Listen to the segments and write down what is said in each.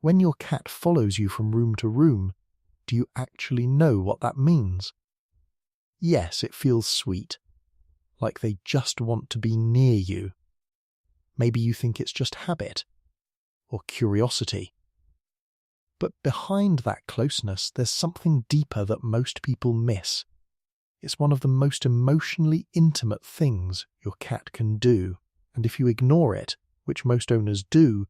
when your cat follows you from room to room, do you actually know what that means? Yes, it feels sweet, like they just want to be near you. Maybe you think it's just habit or curiosity. But behind that closeness, there's something deeper that most people miss. It's one of the most emotionally intimate things your cat can do, and if you ignore it, which most owners do,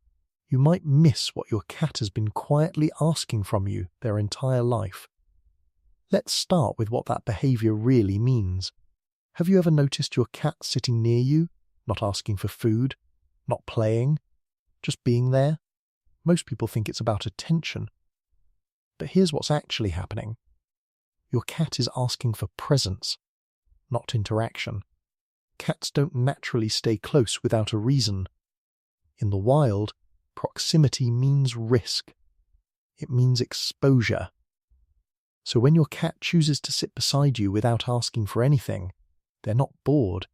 you might miss what your cat has been quietly asking from you their entire life. Let's start with what that behaviour really means. Have you ever noticed your cat sitting near you, not asking for food, not playing, just being there? Most people think it's about attention. But here's what's actually happening. Your cat is asking for presence, not interaction. Cats don't naturally stay close without a reason. In the wild, proximity means risk. It means exposure. So when your cat chooses to sit beside you without asking for anything, they're not bored,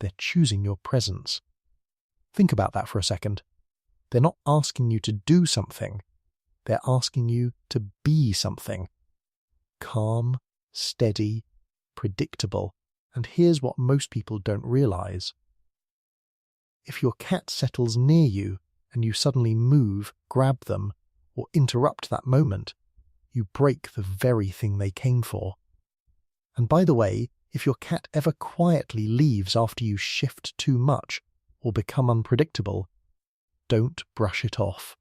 they're choosing your presence. Think about that for a second. They're not asking you to do something, they're asking you to be something. Calm, steady, predictable, and here's what most people don't realize. If your cat settles near you and you suddenly move, grab them, or interrupt that moment, you break the very thing they came for. And by the way, if your cat ever quietly leaves after you shift too much or become unpredictable, don't brush it off.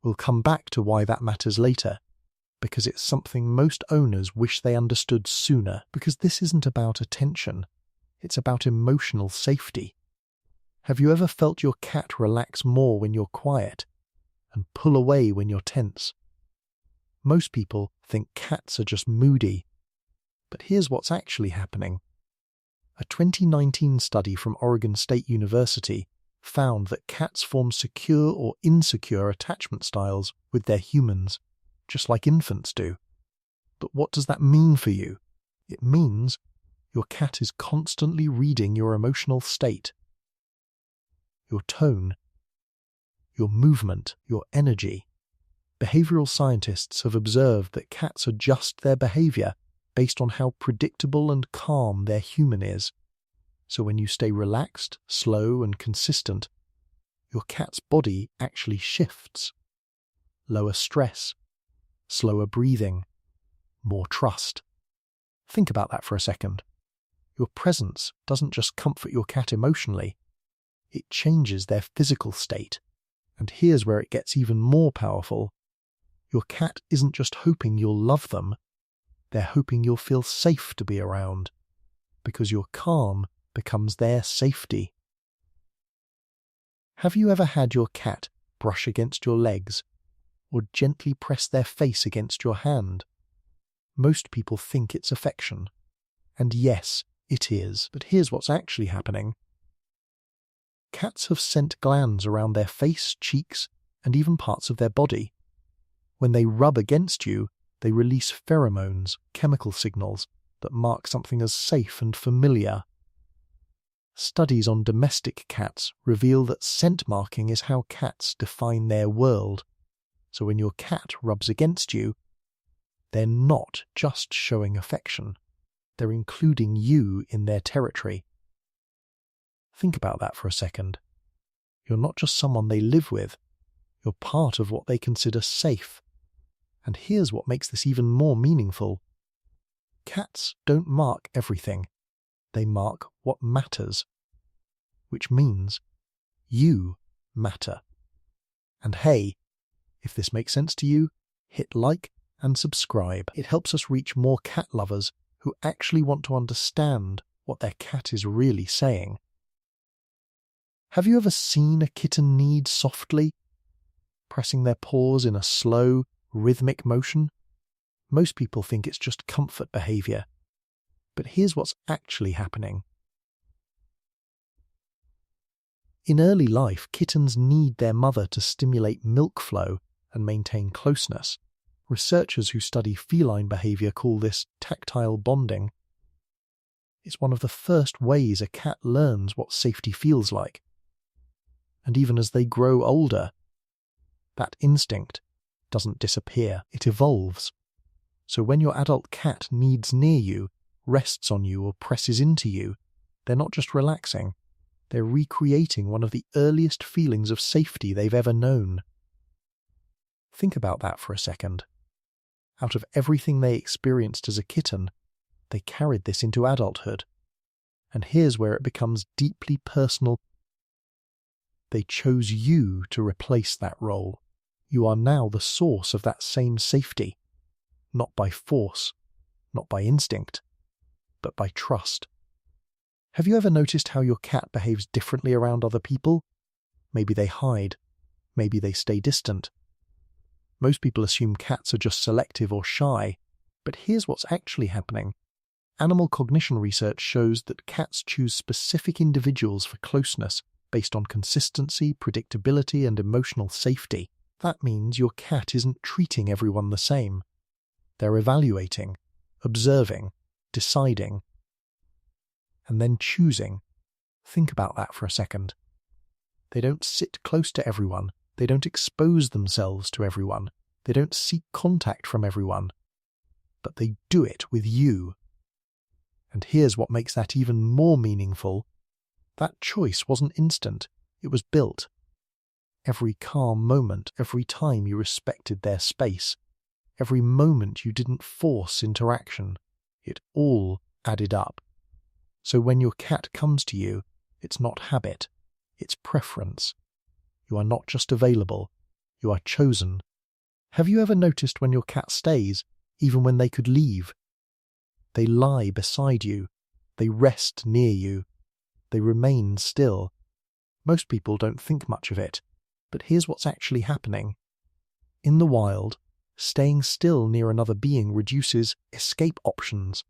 We'll come back to why that matters later, because it's something most owners wish they understood sooner, because this isn't about attention, it's about emotional safety. Have you ever felt your cat relax more when you're quiet and pull away when you're tense? Most people think cats are just moody, but here's what's actually happening. A 2019 study from Oregon State University found that cats form secure or insecure attachment styles with their humans, just like infants do. But what does that mean for you? It means your cat is constantly reading your emotional state, your tone, your movement, your energy. Behavioral scientists have observed that cats adjust their behavior based on how predictable and calm their human is. So when you stay relaxed, slow, and consistent, your cat's body actually shifts. Lower stress, slower breathing, more trust. Think about that for a second. Your presence doesn't just comfort your cat emotionally, it changes their physical state. And here's where it gets even more powerful. Your cat isn't just hoping you'll love them, they're hoping you'll feel safe to be around, because your calm becomes their safety. Have you ever had your cat brush against your legs, or gently press their face against your hand? Most people think it's affection. And yes, it is, but here's what's actually happening. Cats have scent glands around their face, cheeks, and even parts of their body. When they rub against you, they release pheromones, chemical signals, that mark something as safe and familiar. Studies on domestic cats reveal that scent marking is how cats define their world. So when your cat rubs against you, they're not just showing affection, they're including you in their territory. Think about that for a second. You're not just someone they live with, you're part of what they consider safe. And here's what makes this even more meaningful. Cats don't mark everything, they mark what matters. Which means you matter. And hey, if this makes sense to you, hit like and subscribe. It helps us reach more cat lovers who actually want to understand what their cat is really saying. Have you ever seen a kitten knead softly, pressing their paws in a slow, rhythmic motion? Most people think it's just comfort behavior, but here's what's actually happening. In early life, kittens need their mother to stimulate milk flow and maintain closeness. Researchers who study feline behavior call this tactile bonding. It's one of the first ways a cat learns what safety feels like. And even as they grow older, That instinct doesn't disappear, it evolves. So when your adult cat needs near you, rests on you, or presses into you, they're not just relaxing, they're recreating one of the earliest feelings of safety they've ever known. Think about that for a second. Out of everything they experienced as a kitten, they carried this into adulthood. And here's where it becomes deeply personal. They chose you to replace that role. You are now the source of that same safety, not by force, not by instinct, but by trust. Have you ever noticed how your cat behaves differently around other people? Maybe they hide, maybe they stay distant. Most people assume cats are just selective or shy, but here's what's actually happening. Animal cognition research shows that cats choose specific individuals for closeness based on consistency, predictability, and emotional safety. That means your cat isn't treating everyone the same. They're evaluating, observing, deciding, and then choosing. Think about that for a second. They don't sit close to everyone. They don't expose themselves to everyone. They don't seek contact from everyone. But they do it with you. And here's what makes that even more meaningful. That choice wasn't instant. It was built. Every calm moment, every time you respected their space, every moment you didn't force interaction, it all added up. So when your cat comes to you, it's not habit, it's preference. You are not just available, you are chosen. Have you ever noticed when your cat stays, even when they could leave? They lie beside you, they rest near you, they remain still. Most people don't think much of it, but here's what's actually happening. In the wild, staying still near another being reduces escape options.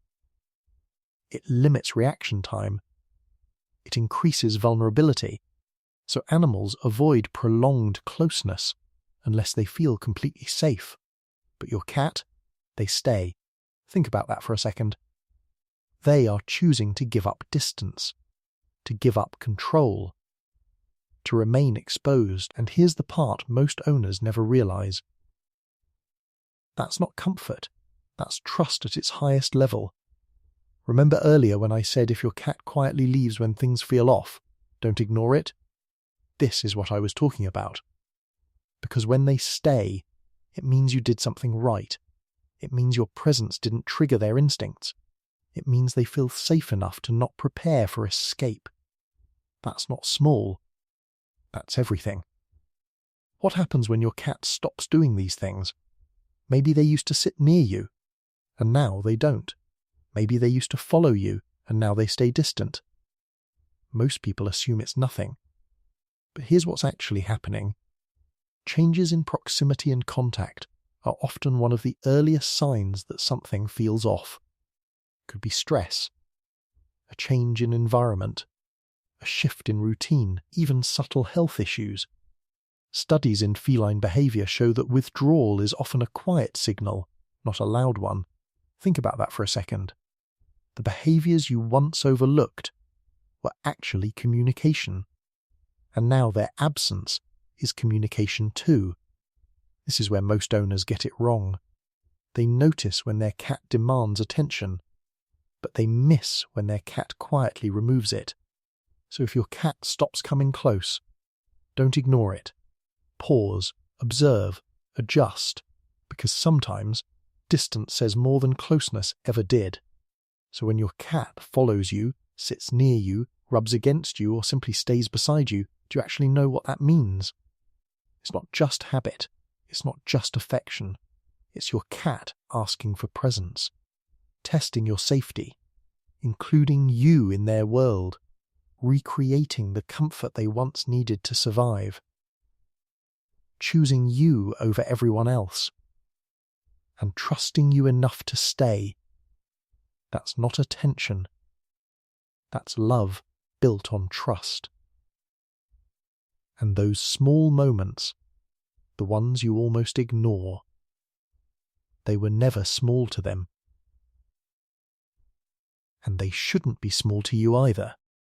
It limits reaction time. It increases vulnerability. So animals avoid prolonged closeness unless they feel completely safe. But your cat, they stay. Think about that for a second. They are choosing to give up distance, to give up control, to remain exposed. And here's the part most owners never realize. That's not comfort. That's trust at its highest level. Remember earlier when I said if your cat quietly leaves when things feel off, don't ignore it? This is what I was talking about. Because when they stay, it means you did something right. It means your presence didn't trigger their instincts. It means they feel safe enough to not prepare for escape. That's not small. That's everything. What happens when your cat stops doing these things? Maybe they used to sit near you, and now they don't. Maybe they used to follow you, and now they stay distant. Most people assume it's nothing. But here's what's actually happening. Changes in proximity and contact are often one of the earliest signs that something feels off. It could be stress, a change in environment, a shift in routine, even subtle health issues. Studies in feline behavior show that withdrawal is often a quiet signal, not a loud one. Think about that for a second. The behaviors you once overlooked were actually communication. And now their absence is communication too. This is where most owners get it wrong. They notice when their cat demands attention, but they miss when their cat quietly removes it. So if your cat stops coming close, don't ignore it. Pause, observe, adjust, because sometimes distance says more than closeness ever did. So when your cat follows you, sits near you, rubs against you, or simply stays beside you, do you actually know what that means? It's not just habit. It's not just affection. It's your cat asking for presence, testing your safety, including you in their world, recreating the comfort they once needed to survive, choosing you over everyone else, and trusting you enough to stay. That's not attention. That's love built on trust. And those small moments, the ones you almost ignore, they were never small to them. And they shouldn't be small to you either.